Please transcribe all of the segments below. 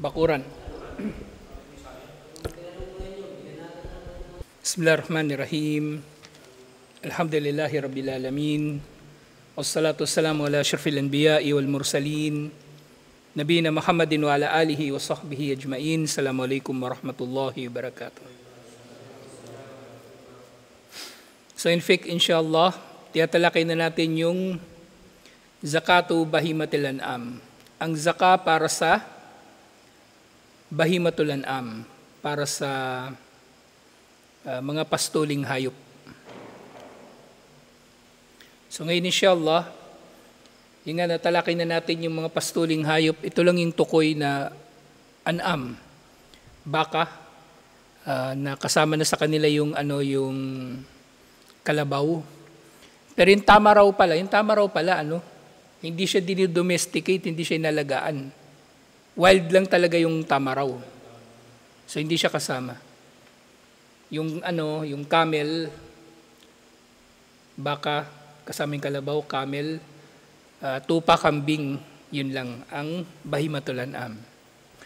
Bakuran. Bismillahirrahmanirrahim. Alhamdulillahi Rabbil Alamin. Wassalatu wassalamu ala asyrafil anbiya'i wal mursalin. Nabiyina Muhammadin wa ala alihi wa sahbihi ajma'in. Assalamualaikum warahmatullahi wabarakatuh. So in fact, inshallah, tiyatalakay na natin yung zakatu bahimatil an'am. Ang zaka para sa bahimatul an'am, para sa mga pastuling hayop. So ngayon inshallah, yung nga natalakay na natin yung mga pastuling hayop. Ito lang yung tukoy na an'am, baka, na kasama na sa kanila yung yung kalabaw. Pero yung tama raw pala, hindi siya dinidomesticate, hindi siya inalagaan. Wild lang talaga yung tamaraw. So hindi siya kasama. Yung yung camel, baka kasama yung kalabaw, camel, tupa, kambing, yun lang ang bahimatul an'am.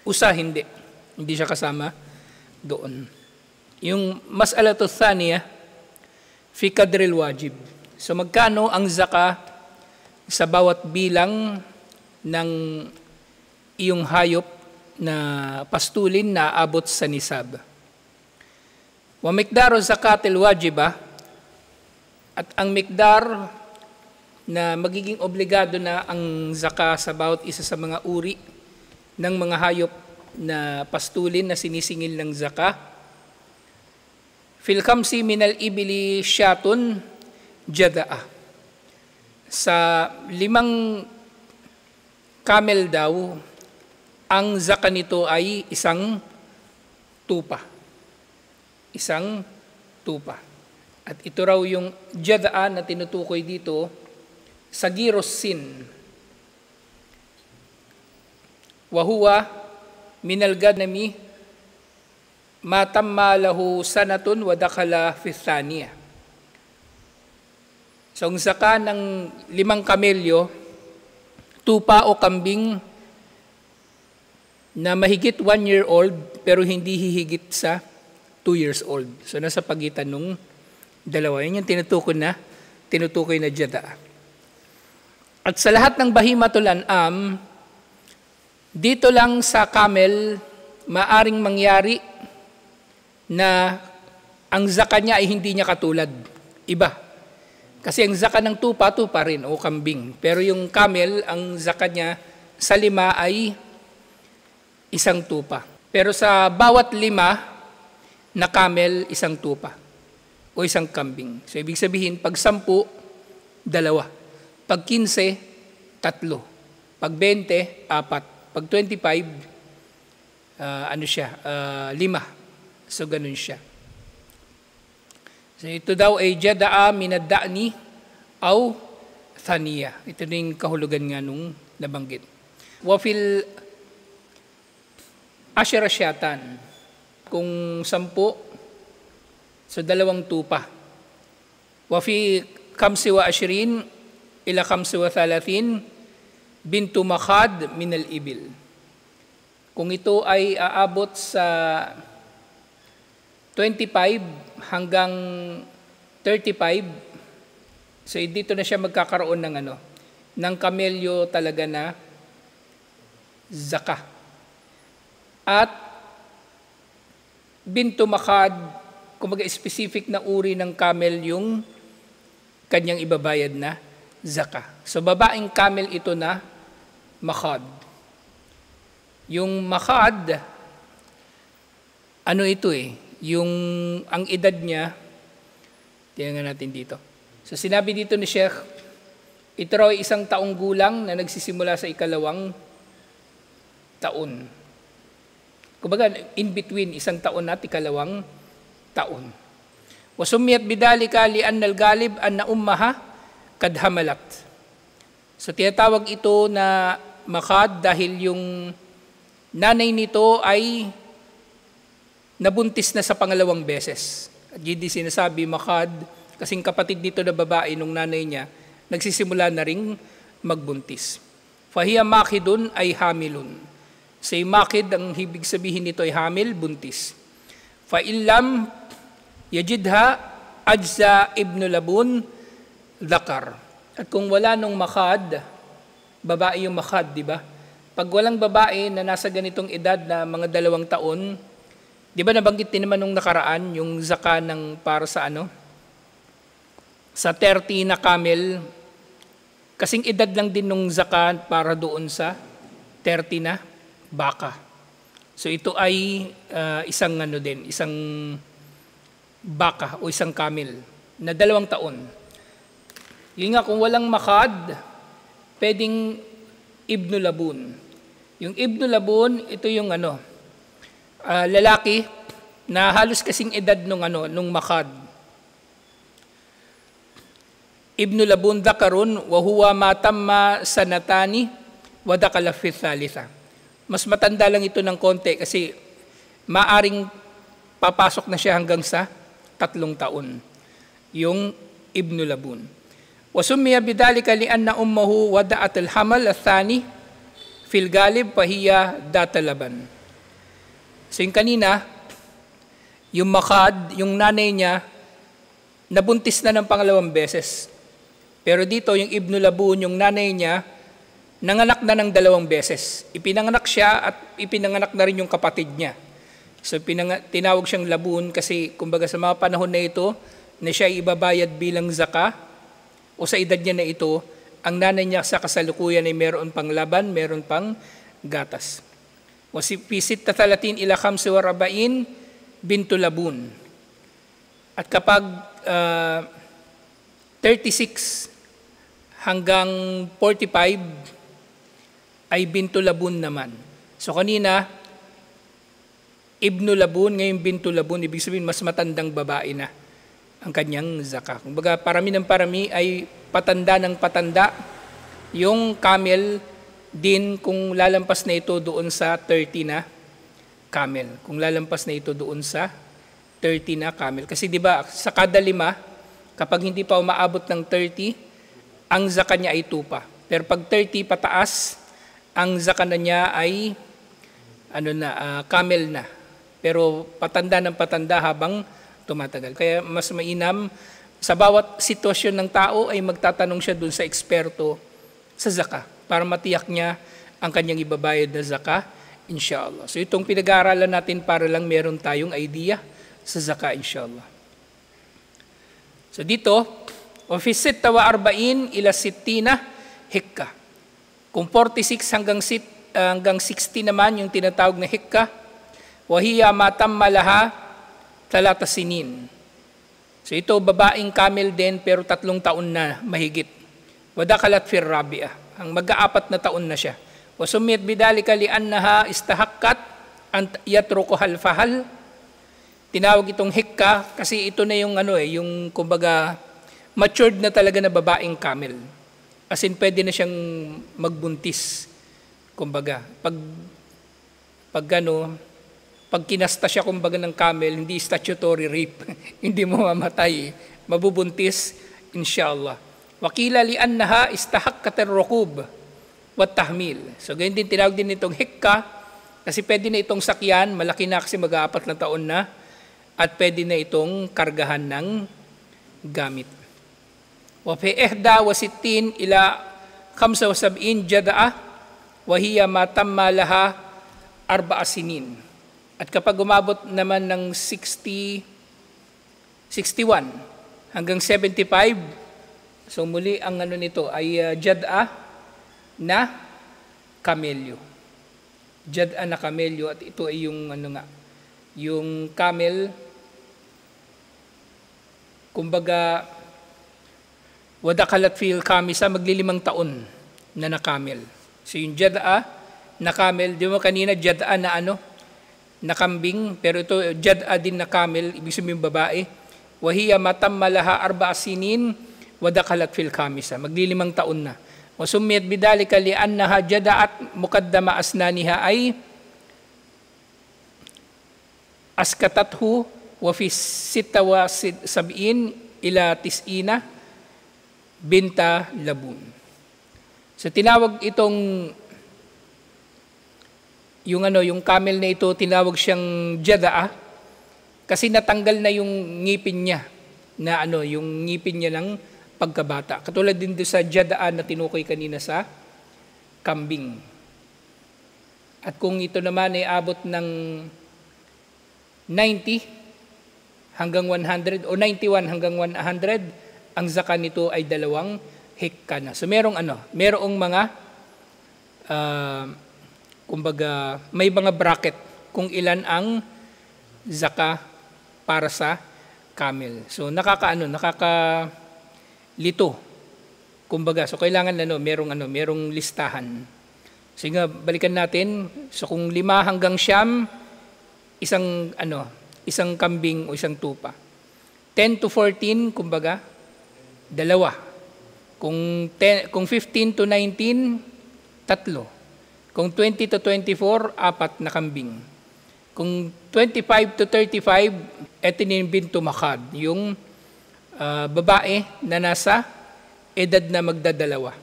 Usa hindi siya kasama doon. Yung mas'alatu thaniya fi qadril wajib. So magkano ang zaka sa bawat bilang ng iyong hayop na pastulin na abot sa nisab. Wa miqdaru zakatil wajiba, at ang miqdar na magiging obligado na ang zaka sa bawat isa sa mga uri ng mga hayop na pastulin na sinisingil ng zaka. Fil khamsi minal ibili syatun jada'a. Sa 5 camel daw, ang zaka nito ay isang tupa. Isang tupa. At ito raw yung jada'a na tinutukoy dito sa giros sin. Wahuwa minal ganami matamma lahu sanatun wa dakhala fi thaniya. So ang zaka ng 5 kamelyo, tupa o kambing na mahigit 1 year old pero hindi hihigit sa 2 years old. So nasa pagitan nung dalawa. Yan yung tinutukoy na jada. At sa lahat ng bahimatul an'am, dito lang sa camel maaring mangyari na ang zaka niya ay hindi niya katulad. Iba. Kasi ang zaka ng tupa rin o kambing. Pero yung camel, ang zaka niya sa 5 ay isang tupa. Pero sa bawat 5 na camel, isang tupa o isang kambing. So ibig sabihin, pag 10, 2. Pag 15, 3. Pag 20, 4. Pag 25, 5. So ganun siya. So ito daw ay jada'a minad da'ni aw thaniya. Ito na yung kahulugan nga nung nabanggit. Wafil asyara syatan. Kung 10, so 2 tupa. Wafi kamsi wa ashrin ila kamsi wa thalathin bintu makhad minal ibil. Kung ito ay aabot sa 25 hanggang 35, so dito na siya magkakaroon ng kamelyo talaga na zaka. At bintu makhad, kumbaga specific na uri ng camel yung kanyang ibabayad na zaka. So babaeng camel ito na makhad. Yung makhad, yung ang edad niya, tingnan natin dito. So sinabi dito ni Sheikh, ito raw ay 1 taong gulang na nagsisimula sa 2 taon. Kumbaga, in between 1 taon at 2 taon. Wasumiyat bidalika li'annal galib anna ummaha kad hamalat. So tinatawag ito na makhad dahil yung nanay nito ay nabuntis na sa 2 beses. At yun di sinasabi makhad, kasing kapatid nito na babae nung nanay niya, nagsisimula na ring magbuntis. Fahiya makhidun ay hamilun. Say makid, ang ibig sabihin nito ay hamil, buntis. Fa illam yajidha ajza ibnu labun dhakar. At kung wala nung makad, babae yung makad, di ba? Pag walang babae na nasa ganitong edad na mga 2 taon, di ba nabanggit din naman nung nakaraan yung zaka ng para sa sa 30 na camel, kasing edad lang din nung zaka para doon sa 30 na baka. So ito ay isang isang baka o isang camel na 2 taon. Yun nga, kung walang makad, pwedeng ibnu labun. Yung ibnu labun, ito yung lalaki na halos kasing edad nung makad. Ibnu labun dhakarun wa huwa ma tamma sanatani wa dakala fi thalitha. Mas matanda lang ito ng konti kasi maaring papasok na siya hanggang sa 3 taon. Yung ibnu labun. وسمي بذلك لأن أمه ودعت الحمل الثاني في الغالب فهي ذات لبن. So yung kanina, yung makad, yung nanay niya, nabuntis na ng 2 beses. Pero dito, yung ibnu labun, yung nanay niya, nanganak na ng 2 beses. Ipinanganak siya at ipinanganak na rin yung kapatid niya. So tinawag siyang labun kasi kumbaga sa mga panahon na ito, na siya ibabayad bilang zaka, o sa edad niya na ito, ang nanay niya sa kasalukuyan ay meron pang laban, meron pang gatas. Wasipisit tatalatin ila 45 bintu labun. At kapag 36 hanggang 45 ay bintu labun naman. So kanina, ibnu labun, ngayon bintu labun, ibig sabihin mas matandang babae na ang kanyang zaka. Kumbaga, parami ng parami ay patanda ng patanda. Yung camel din kung lalampas na ito doon sa 30 na camel. Kung lalampas na ito doon sa 30 na camel. Kasi di ba sa kada 5, kapag hindi pa umaabot ng 30, ang zaka niya ay 2 pa. Pero pag 30 pataas, ang zaka na niya ay camel na. Pero patanda ng patanda habang tumatagal. Kaya mas mainam sa bawat sitwasyon ng tao ay magtatanong siya dun sa eksperto sa zaka para matiyak niya ang kanyang ibabayad na zaka, inshallah. So itong pinag-aaralan natin para lang meron tayong idea sa zaka, inshallah. So dito, wa fi 46 ila 60 hikka. Kung 46 hanggang 60 naman yung tinatawag na hikka, wa hiya ma tamma laha 3 sinin. So ito, babaeng camel din, pero 3 taon na mahigit. Wadakalat fir rabi'ah. Ang mag-4 na taon na siya. Wasumiyat bidalika li'annaha istahakkat an yatrukuhal fahal. Tinawag itong hikka kasi ito na yung yung kumbaga matured na talaga na babaeng camel. As in, pwede na siyang magbuntis. Kumbaga, pag kinasta siya kumbaga ng camel, hindi statutory rape, hindi mo mamatay, mabubuntis, inshallah. Wakila li'annaha istahakkat ar-rukub wa tahmil. So ganyan din tinawag din itong hikka, kasi pwede na itong sakyan, malaki na kasi mag-4 na taon na, at pwede na itong kargahan ng gamit. Wa fi 61 ila 75 jada'a, wa hiya ma tamma laha 4 sinin. At kapag umabot naman ng 61 hanggang 75, so muli ang nito ay jad'a na kamelyo. Jad'a na kamelyo, at ito ay yung yung camel, kumbaga wadakalat fil kamisa, magli5 taon na camel. So yung jad'a na camel, di mo kanina jad'a na na kambing, pero ito jad'a din na camel, ibig sabihin babae. Wahiya matamma laha 4 sinin wadakalat fil kamisa, magli5 taon na. Wasumiyat bidalika li'annaha jada'at mukaddama asnaniha ay askatathu wa fi 76 ila 90 binta labun. So tinawag itong yung camel na ito, tinawag siyang Jada'a kasi natanggal na yung ngipin niya na yung ngipin niya ng pagkabata. Katulad din doon sa Jada'a na tinukoy kanina sa kambing. At kung ito naman ay abot ng 90 hanggang 100 o 91 hanggang 100, ang zakat nito ay 2 hekka na. So merong mga kumbaga may mga bracket kung ilan ang zaka para sa camel. So nakakalito. Kumbaga, so kailangan merong listahan. So nga balikan natin. So kung 5 hanggang 9, isang kambing o isang tupa. 10 to 14, kumbaga, 2. Kung 15 to 19, 3. Kung 20 to 24, 4 na kambing. Kung 25 to 35, eto yung bintu makad, yung babae na nasa edad na magdadalawa.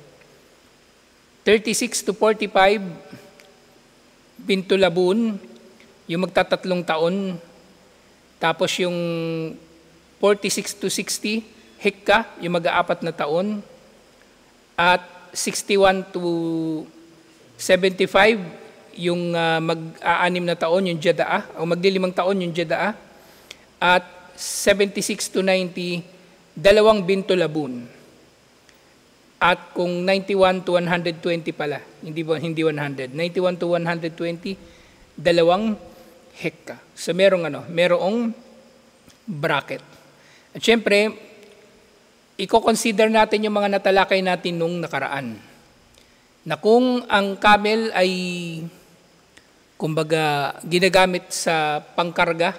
36 to 45, bintu labun, yung magtatatlong taon. Tapos yung 46 to 60, hekka, yung mag-4 na taon. At 61 to 75, yung mag-6 na taon, yung Jada'a, o magdi-5 taon yung Jada'a. At 76 to 90, 2 bintu labun. At kung 91 to 120 pala, hindi 100, 91 to 120, 2 hekka. So merong bracket. At syempre, i-consider natin yung mga natalakay natin nung nakaraan. Na kung ang camel ay kumbaga ginagamit sa pangkarga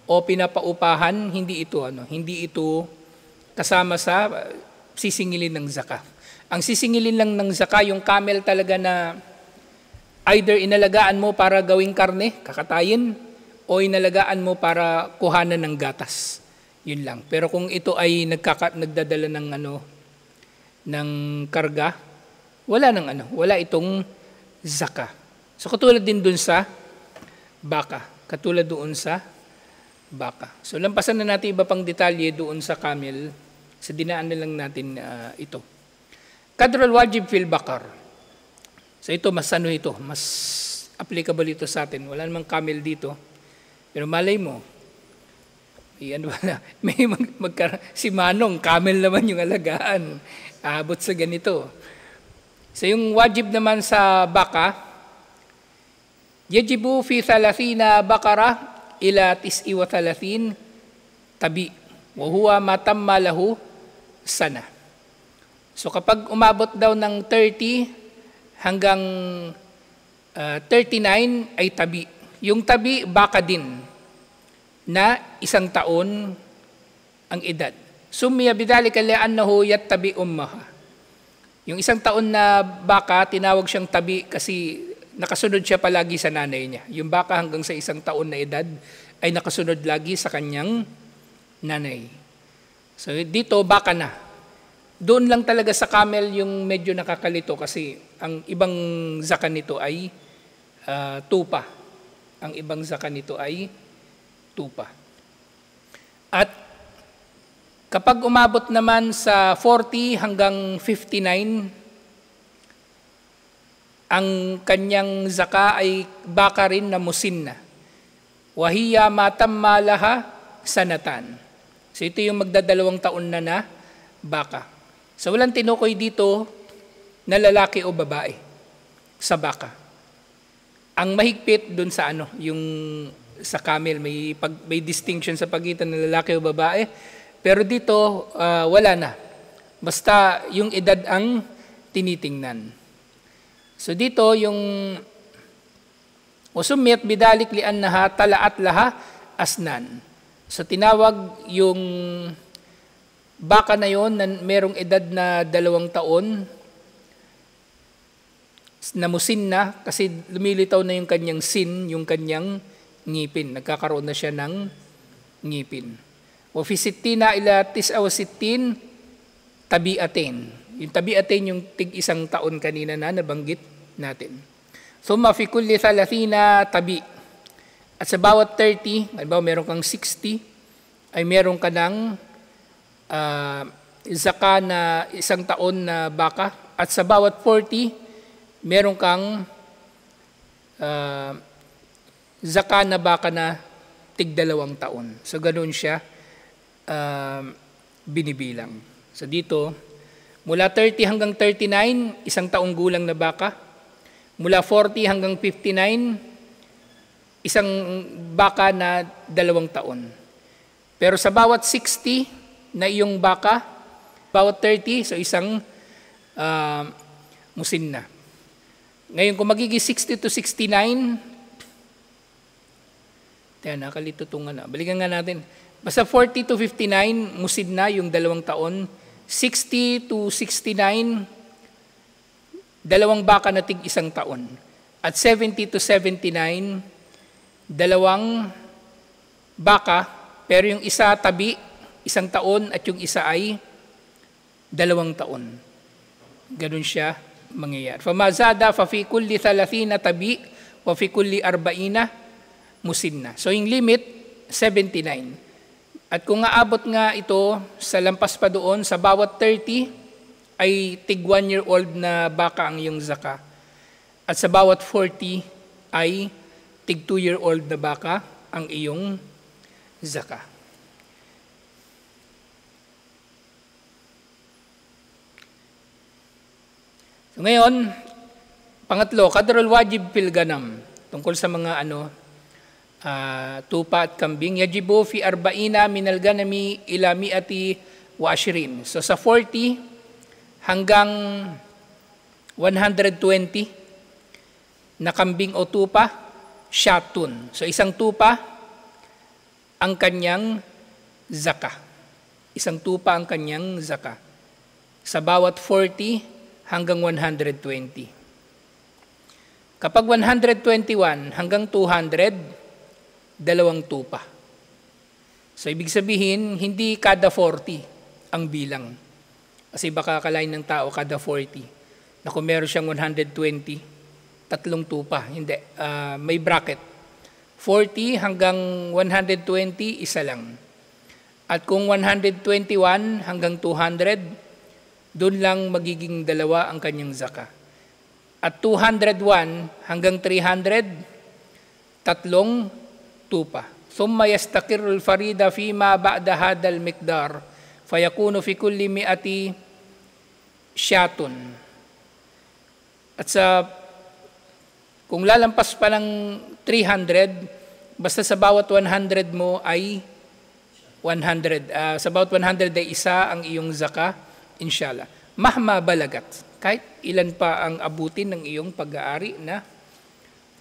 o pinapaupahan, hindi ito kasama sa sisingilin ng zaka. Ang sisingilin lang ng zaka yung camel talaga na either inalagaan mo para gawing karne, kakatayin, o inalagaan mo para kuhanan ng gatas. Yun lang. Pero kung ito ay nagdadala ng karga, wala itong zaka. So katulad din dun sa baka. So lampasan na natin iba pang detalye doon sa camel. Sa dinaan na lang natin ito. Kadral wajib fil bakar. So ito mas applicable ito sa atin. Wala namang camel dito. Pero malay mo, si Manong, camel naman yung alagaan. Abot sa ganito. So yung wajib naman sa baka, yajibu fi 30 bakara ila 39 tabi wa huwa ma tamma lahu sana. So kapag umabot daw ng 30 hanggang 39 ay tabi. Yung tabi baka din na 1 taon ang edad. Summiya bidhalika li'annahu yattabi ummaha. Yung 1 taon na baka, tinawag siyang tabi kasi nakasunod siya palagi sa nanay niya. Yung baka hanggang sa 1 taon na edad ay nakasunod lagi sa kanyang nanay. So dito, baka na. Doon lang talaga sa camel yung medyo nakakalito kasi ang ibang zaka nito ay tupa. Ang ibang zaka nito ay tupa. At kapag umabot naman sa 40 hanggang 59, ang kanyang zaka ay baka rin na musinna. Wahiya matamma laha sanatan. So ito yung magdadalawang taon na baka. So walang tinukoy dito na lalaki o babae sa baka. Ang mahigpit dun sa yung sa camel, may distinction sa pagitan ng lalaki o babae. Pero dito, wala na. Basta yung edad ang tinitingnan. So dito, yung usumiyat bidalik li'annaha talaat laha asnan. So tinawag yung baka na yon na merong edad na 2 taon, namusin na kasi lumilitaw na yung kanyang sin, yung kanyang ngipin. Nagkakaroon na siya ng ngipin. O fi 60 ila 69 tabiatin. Yung tabiatin yung tig 1 taon kanina na nabanggit natin. Thumma fi kulli 30 tabi. At sa bawat 30, halimbawa meron kang 60, ay meron ka ng zaka na isang taon na baka. At sa bawat 40, meron kang zaka na baka na tig 2 taon. So ganoon siya binibilang. So dito, mula 30 hanggang 39, isang taong gulang na baka. Mula 40 hanggang 59, isang baka na 2 taon. Pero sa bawat 60 na iyong baka, bawat 30, so isang musin na. Ngayon, kung magiging 60 to 69, nakalito ito nga na. Balikan nga natin. Basta 40 to 59, musin na yung 2 taon. 60 to 69, 2 baka na tig 1 taon. At 70 to 79, 2 baka, pero yung isa tabi, 1 taon, at yung isa ay 2 taon. Ganun siya mangyayari. Famazada fa fi kulli 30 tabi wa fi kulli 40 musinna. So yung limit 79. At kung aabot nga ito sa lampas pa doon, sa bawat 30 ay tig 1-year-old na baka ang iyong zaka. At sa bawat 40 ay tig 2-year-old na baka ang iyong zaka. So ngayon, pangatlo, qadrul wajib fil ganam. Tungkol sa mga tupa at kambing. Yajibu fi 40 minal ganami ila 120. So sa 40 hanggang 120 na kambing o tupa, syatun. So isang tupa ang kanyang zaka. Isang tupa ang kanyang zaka. Sa bawat 40 hanggang 120. Kapag 121 hanggang 200, 2 tupa. So ibig sabihin, hindi kada 40 ang bilang. Kasi baka akalain ng tao kada 40. Na kung meron siyang 120, 3 tupa. Hindi, may bracket. 40 hanggang 120, isa lang. At kung 121 hanggang 200, doon lang magiging 2 ang kanyang zaka. At 201 hanggang 300, 3 tupa. Thumma yastakirul farida fima ba'da hadal miqdar, fayakunu fi kulli 100 syatun. At kung lalampas pa ng 300, basta sa bawat 100 mo ay 100. Sa bawat 100 ay isa ang iyong zaka, inshallah. Mahma balagat, kahit ilan pa ang abutin ng iyong pag-aari na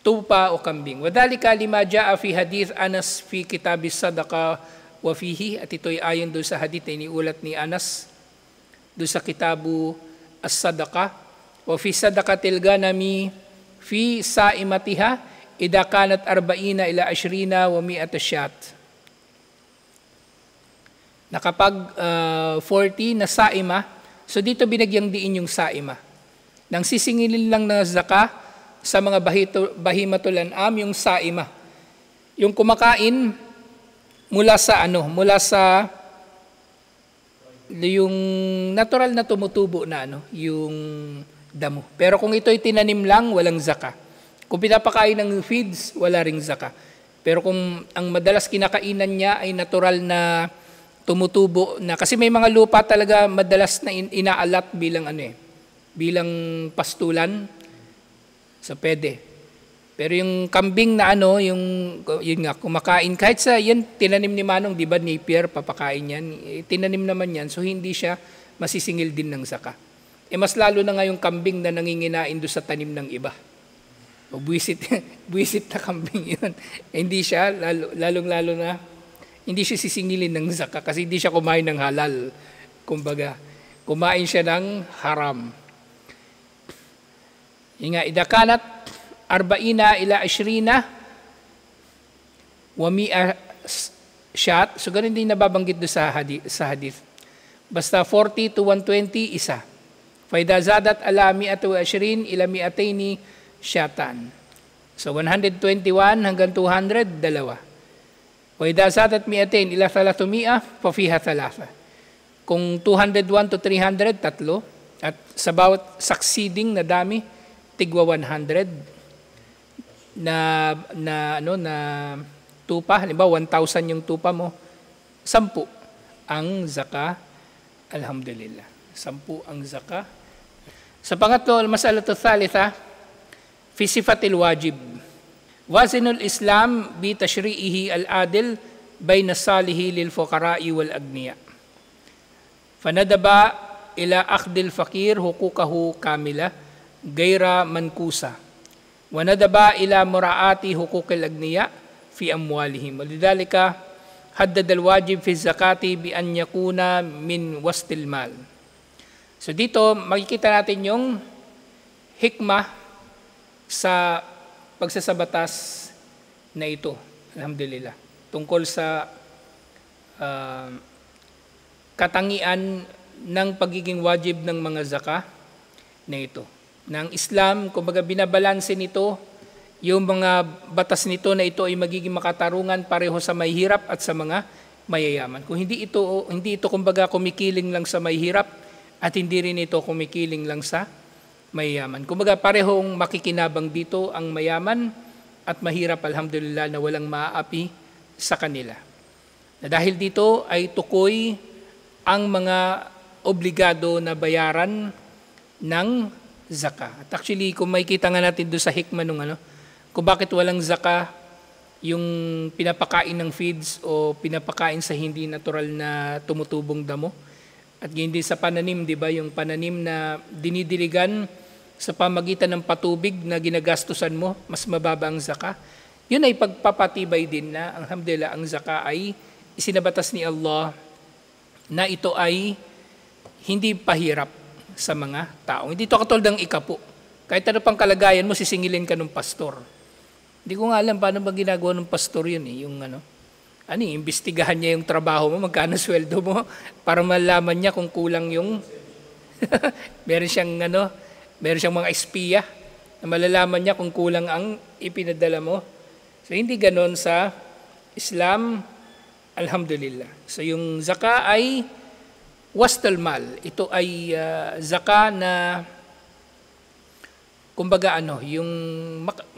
tupa o kambing. Wadhalika lima jaa fi hadith Anas fi kitabis sadaqa wa fihi, at ito'y ayon doon sa hadith na iniulat ni Anas doon sa kitabu as-sadaqa. Wa fi sadaqatil ganami fi saimatiha idha kanat 40 ila 20 wa 100 syat. Na kapag 40 na saima, so dito binagyang diin yung saima. Nang sisingilin lang na zaka sa mga bahimatul an'am, yung saima. Yung kumakain mula sa yung natural na tumutubo na yung damo. Pero kung ito'y tinanim lang, walang zaka. Kung pinapakain ng feeds, wala ring zaka. Pero kung ang madalas kinakainan niya ay natural na tumutubo na, kasi may mga lupa talaga madalas na inaalat bilang pastulan, so pwede. Pero yung kambing na yun nga, kumakain, kahit sa yan, tinanim ni Manong, di ba, napier, papakain yan, tinanim naman yan, so hindi siya masisingil din ng zaka. Mas lalo na nga yung kambing na nanginginain doon sa tanim ng iba. O buwisit na kambing yun. Hindi siya, lalong-lalo na, hindi siya sisingilin ng zaka kasi hindi siya kumain ng halal. Kumbaga, kumain siya ng haram. Yung nga, idakanat 40 ila 20 wa 100 syat. So ganun din nababanggit doon sa hadith. Basta 40 to 120, isa. Faida zadat ala 120 ila 200 syatan. So 121 hanggang 200, dalawa. Wa idha zadat mi'atain ila 300 fa fiha thalatha. Kung 201 to 300, tatlo. At sa bawat succeeding na dami, tigwa 100 na tupa. Halimbawa 1,000 yung tupa mo, 10 ang zaka. Alhamdulillah. 10 ang zaka. Sa pangatlo, al-mas'alatu thalitha, fi sifatil wajib. Wazinul Islam bi tashri'ihi al-adil bayna salihi lil fuqara'i wal agniya. Fanadaba ila akhdil fakir huquqahu kamila gaira mankusa. Wanadaba ila mura'ati huquqil agniya fi amwalihim. Walidhalika haddad al-wajib fi zakati bi an yakuna min wastil mal. So dito makikita natin yung hikmah sa pagsasabatas na ito, alhamdulillah, tungkol sa katangian ng pagiging wajib ng mga zaka na ito. Ng Islam, kumbaga binabalanse nito yung mga batas nito na ito ay magiging makatarungan pareho sa may hirap at sa mga mayayaman. Kung hindi ito kumbaga kumikiling lang sa may hirap at hindi rin ito kumikiling lang sa mayayaman. Kumbaga parehong makikinabang dito ang mayaman at mahirap, alhamdulillah, na walang maaapi sa kanila. Na dahil dito ay tukoy ang mga obligado na bayaran ng zaka. At actually, kung makikita nga natin doon sa hikmah nung kung bakit walang zaka yung pinapakain ng feeds o pinapakain sa hindi natural na tumutubong damo. At hindi sa pananim, di ba? Yung pananim na dinidiligan sa pamagitan ng patubig na ginagastusan mo, mas mababa ang zaka. Yun ay pagpapatibay din na, alhamdulillah, ang zaka ay isinabatas ni Allah na ito ay hindi pahirap sa mga tao. Hindi ito katulad ng ikapo. Kahit ano pang kalagayan mo, sisingilin ka ng pastor. Hindi ko nga alam paano ba ginagawa ng pastor yun eh. Yung imbestigahan niya yung trabaho mo, magkano sweldo mo, para malaman niya kung kulang yung meron siyang mga espiya na malalaman niya kung kulang ang ipinadala mo. So hindi ganon sa Islam, alhamdulillah. So yung zaka ay wastal mal. Ito ay zaka na kumbaga yung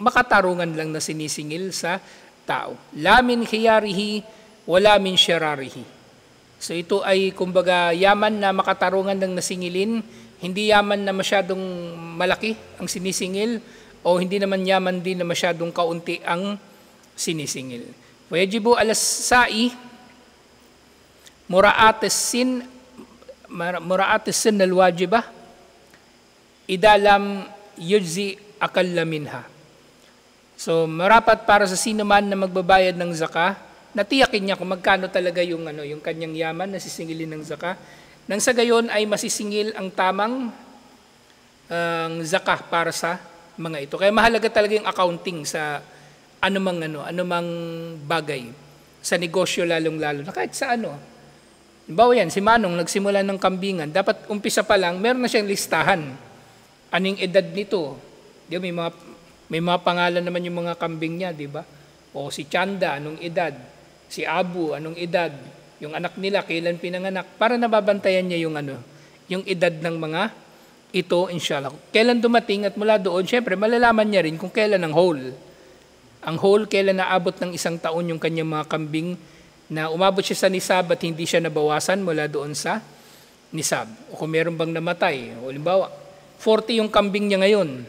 makatarungan lang na sinisingil sa tao. La min khiyarihi wala min syararihi. So ito ay kumbaga yaman na makatarungan ng nasingilin, hindi yaman na masyadong malaki ang sinisingil o hindi naman yaman din na masyadong kaunti ang sinisingil. Wajibu alas sa'i mura'atis sin al-wajibah idalam yujzi akalla minha. So marapat para sa sino man na magbabayad ng zaka, natiyakin niya kung magkano talaga yung kanyang yaman na sisingilin ng zaka. Nang sa gayon ay masisingil ang tamang zaka para sa mga ito. Kaya mahalaga talaga yung accounting sa anumang bagay sa negosyo, lalong-lalo na kahit sa Bawa yan, si Manong nagsimula ng kambingan, dapat umpisa pa lang, meron na siyang listahan. Anong edad nito? Di ba, may mga pangalan naman yung mga kambing niya, di ba? O si Chanda, anong edad? Si Abu, anong edad? Yung anak nila, kailan pinanganak? Para nababantayan niya yung edad ng mga ito, inshallah. Kailan dumating at mula doon, syempre, malalaman niya rin kung kailan ang whole. Ang whole, kailan naabot ng 1 taon yung kanyang mga kambing na umabot siya sa nisab at hindi siya nabawasan mula doon sa nisab. O kung meron bang namatay, o halimbawa, 40 yung kambing niya ngayon.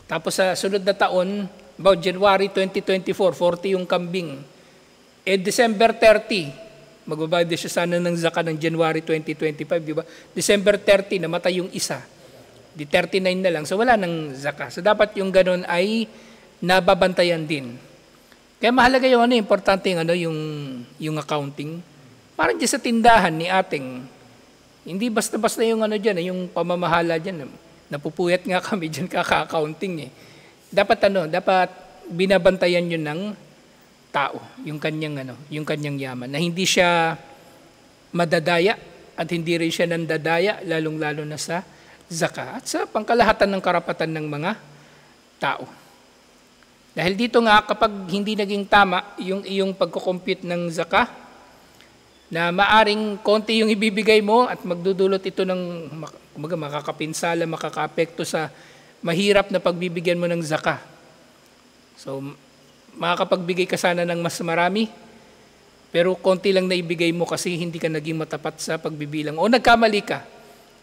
Tapos sa sunod na taon, about January 2024, 40 yung kambing. December 30, magbabayad siya sana ng zaka ng January 2025, di ba? December 30, namatay yung isa. Di 39 na lang, so wala nang zaka. So dapat yung ganun ay nababantayan din. Kaya mahalaga yung importante yung accounting. Parang dyan sa tindahan ni ating, hindi basta-basta yung dyan, yung pamamahala dyan. Napupuyat nga kami dyan kaka-accounting eh. Dapat binabantayan yun ng tao, yung kanyang yaman, na hindi siya madadaya at hindi rin siya nandadaya, lalong-lalo na sa zaka at sa pangkalahatan ng karapatan ng mga tao. Dahil dito nga, kapag hindi naging tama yung iyong pagko-compute ng zakah, na maaring konti yung ibibigay mo at magdudulot ito ng makakapinsala, makakaapekto sa mahirap na pagbibigyan mo ng zakah. So, makakapagbigay ka sana ng mas marami, pero konti lang na ibigay mo kasi hindi ka naging matapat sa pagbibilang o nagkamali ka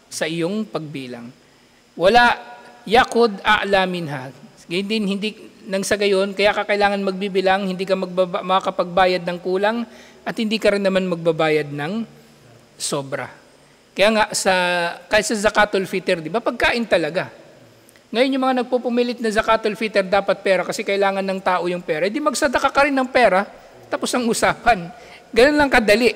sa iyong pagbilang. Wala yakud a'la minha. Hindi nang sa gayon, kaya ka kailangan magbibilang, hindi ka makakapagbayad ng kulang at hindi ka rin naman magbabayad ng sobra. Kaya nga, kahit sa zakatul fitr, di ba, pagkain talaga. Ngayon yung mga nagpupumilit na zakatul fitr dapat pera kasi kailangan ng tao yung pera, di magsadaka ka rin ng pera, tapos ang usapan. Ganun lang kadali.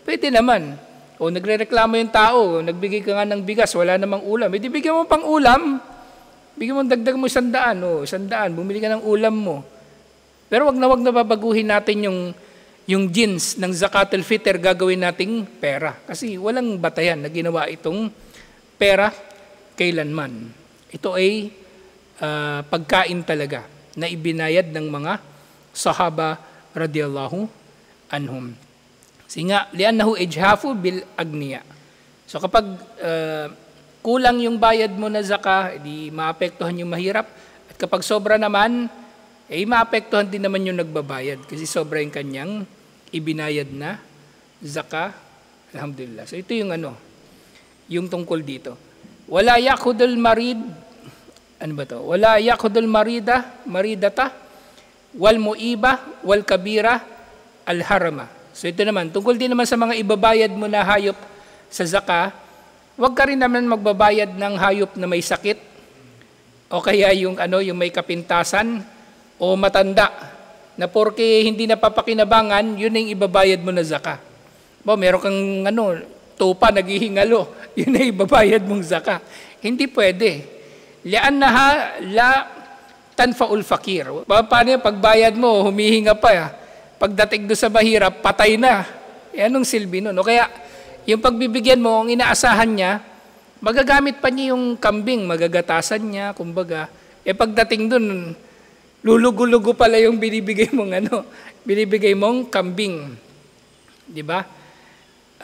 Pwede naman. O nagrereklamo yung tao, nagbigay ka nga ng bigas, wala namang ulam. Di bigyan mo pang ulam, bigyan mo dagdag mo 100, 100, bumili ka ng ulam mo. Pero wag na babaguhin natin yung jeans ng zakatul fitr, gagawin nating pera. Kasi walang batayan na ginawa itong pera kailanman. Ito ay pagkain talaga na ibinayad ng mga sahaba radiyallahu anhum. Singa, li'annahu ijhafu bil agniya. So kapag kulang yung bayad mo na zakah, di maapektuhan yung mahirap. At kapag sobra naman, maapektuhan din naman yung nagbabayad kasi sobra yung kanyang ibinayad na zakah. Alhamdulillah. So ito yung yung tungkol dito. Wala yakhudul marid, Wala yakhudul maridata, wal mu'iba, wal kabira, al harama. So ito naman, tungkol din naman sa mga ibabayad mo na hayop sa zakah, huwag ka rin naman magbabayad ng hayop na may sakit o kaya yung may kapintasan o matanda na porke hindi napapakinabangan, yun ang ibabayad mo na zakah. Meron kang tupa naghihingalo, yun ang ibabayad mong zakah. Hindi pwede. Li'annaha la tanfa'ul fakir. Paano yung pagbayad mo, humihinga pa. Pagdating doon sa mahirap, patay na. Anong silbi nun? O kaya, yung pagbibigyan mo, ang inaasahan niya, magagamit pa niya yung kambing, magagatasan niya, kumbaga. Pagdating doon, lulugo-lugo pala yung binibigay mong kambing. Di ba?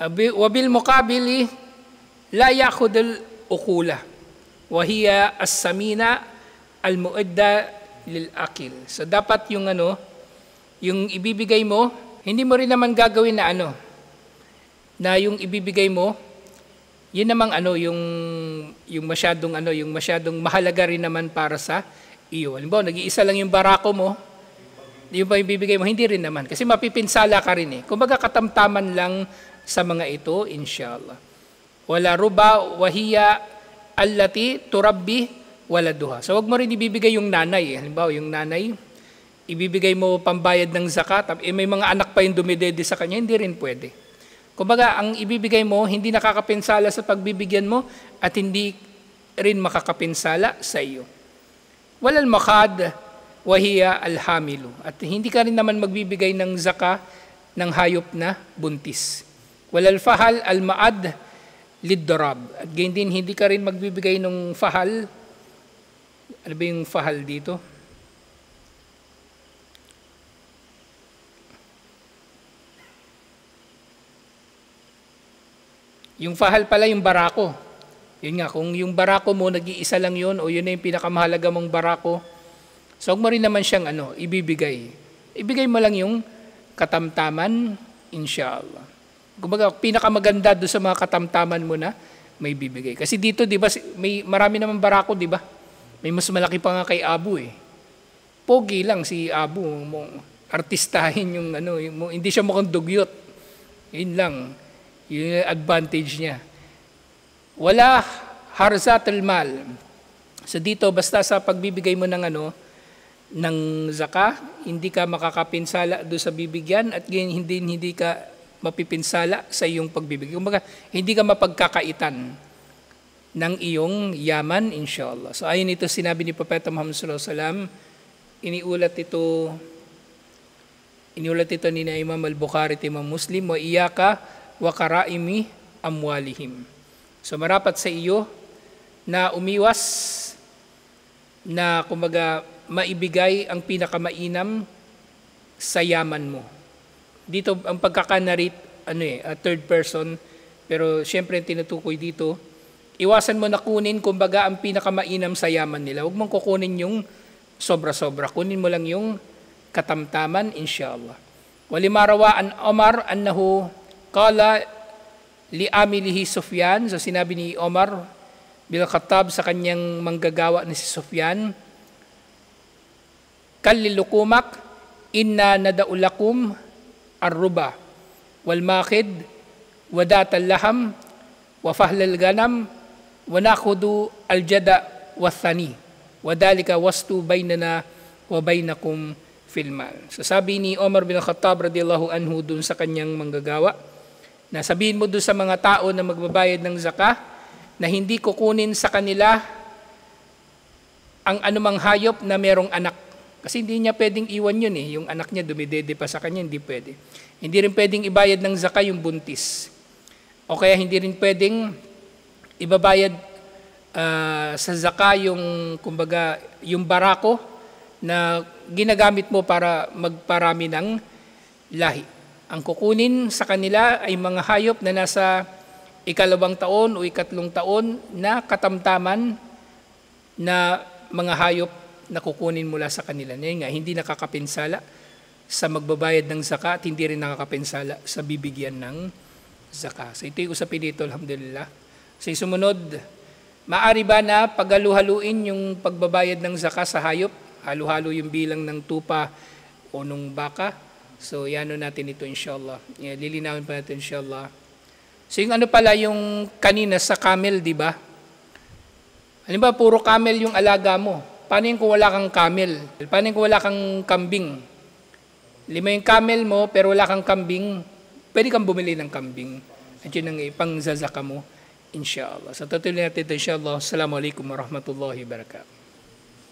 Wabil mukabili, la yakhudul ukula. Wahiya as-samina al-mu'idda lil-akil. So dapat yung ibibigay mo, hindi mo rin naman gagawin na na yung ibibigay mo, yun namang yung masyadong mahalaga rin naman para sa iyo. Halimbawa, nag-iisa lang yung barako mo, yung pa ibibigay mo, hindi rin naman. Kasi mapipinsala ka rin Kumbaga katamtaman lang sa mga ito, inshallah. Wala ruba, wahiya, allati, turabbi, waladuha. So wag mo rin ibibigay yung nanay. Halimbawa, yung nanay, ibibigay mo pambayad ng zakat, may mga anak pa yung dumidede sa kanya, hindi rin pwede. Kumbaga, ang ibibigay mo, hindi nakakapinsala sa pagbibigyan mo at hindi rin makakapinsala sa iyo. Walal makad, wahiya alhamilu. At hindi ka rin naman magbibigay ng zakah ng hayop na buntis. Walal fahal al-maad lid-darab. At ganyan din, hindi ka rin magbibigay ng fahal. Ano ba yung fahal dito? Yung fahal pala yung barako. Yun nga, kung yung barako mo, nag-iisa lang yun, o yun na yung pinakamahalaga mong barako, so huwag mo rin naman siyang ibibigay. Ibigay mo lang yung katamtaman, inshallah. Kumbaga, pinakamaganda doon sa mga katamtaman mo na may bibigay. Kasi dito, di ba, may marami naman barako, di ba? May mas malaki pa nga kay Abu Pogi lang si Abu, artistahin yung hindi siya mukhang dugyot. Yun lang. Yung advantage niya. Wala harzatul mal. So dito, basta sa pagbibigay mo ng zakah, hindi ka makakapinsala doon sa bibigyan at hindi ka mapipinsala sa iyong pagbibigay. Kumbaga, hindi ka mapagkakaitan ng iyong yaman, inshallah. So ayon ito sinabi ni Propeta Muhammad sallallahu alaihi wasallam, iniulat ito ni Imam al-Bukhari at Imam Muslim, wa iyaka wa karaimi amwalihim. So marapat sa iyo na umiwas na kumbaga maibigay ang pinakamainam sa yaman mo. Dito ang pagkaka-narrate, third person, pero syempre tinutukoy dito, iwasan mo na kunin kumbaga ang pinakamainam sa yaman nila. Huwag mong kukunin yung sobra-sobra. Kunin mo lang yung katamtaman, inshallah. Walima rawa an Omar annahu qala li amilihi Sufyan. So sinabi ni Omar bil Khattab sa kanyang manggagawa na si Sufyan, kallilukumak inna nadaulakum arruba wal makid wadatal laham wa fahlal ganam wa nakhudu aljada wathani wadalika wastu bainana wa bainakum fil mal. So sabi ni Omar bin Khattab radiyallahu anhu dun sa kanyang manggagawa, na sabihin mo dun sa mga tao na magbabayad ng zakah na hindi kukunin sa kanila ang anumang hayop na merong anak. Kasi hindi niya pwedeng iwan yun yung anak niya dumidede pa sa kanya, hindi pwede. Hindi rin pwedeng ibayad ng zakah yung buntis. O kaya hindi rin pwedeng ibabayad sa zakah yung, kumbaga, yung barako na ginagamit mo para magparami ng lahi. Ang kukunin sa kanila ay mga hayop na nasa 2 taon o 3 taon na katamtaman na mga hayop na kukunin mula sa kanila. Ngayon nga, hindi nakakapinsala sa magbabayad ng zakat, hindi rin nakakapinsala sa bibigyan ng zakat. So ito yung usapin dito, alhamdulillah. Sa sumunod, maari ba na paghalu-haluin yung pagbabayad ng zakat sa hayop? Halo-halo yung bilang ng tupa o nung baka. So yano natin ito inshallah. Lilinawin pa natin inshallah. So yung pala yung kanina sa camel, di ba? Halimbawa, puro camel yung alaga mo. Paano yung kung wala kang camel? Paano yung kung wala kang kambing? 5 yung camel mo, pero wala kang kambing, pwede kang bumili ng kambing. At yun ang ipang zazaka mo, inshallah. So tutuloy natin ito, inshallah. Assalamualaikum warahmatullahi wabarakatuh.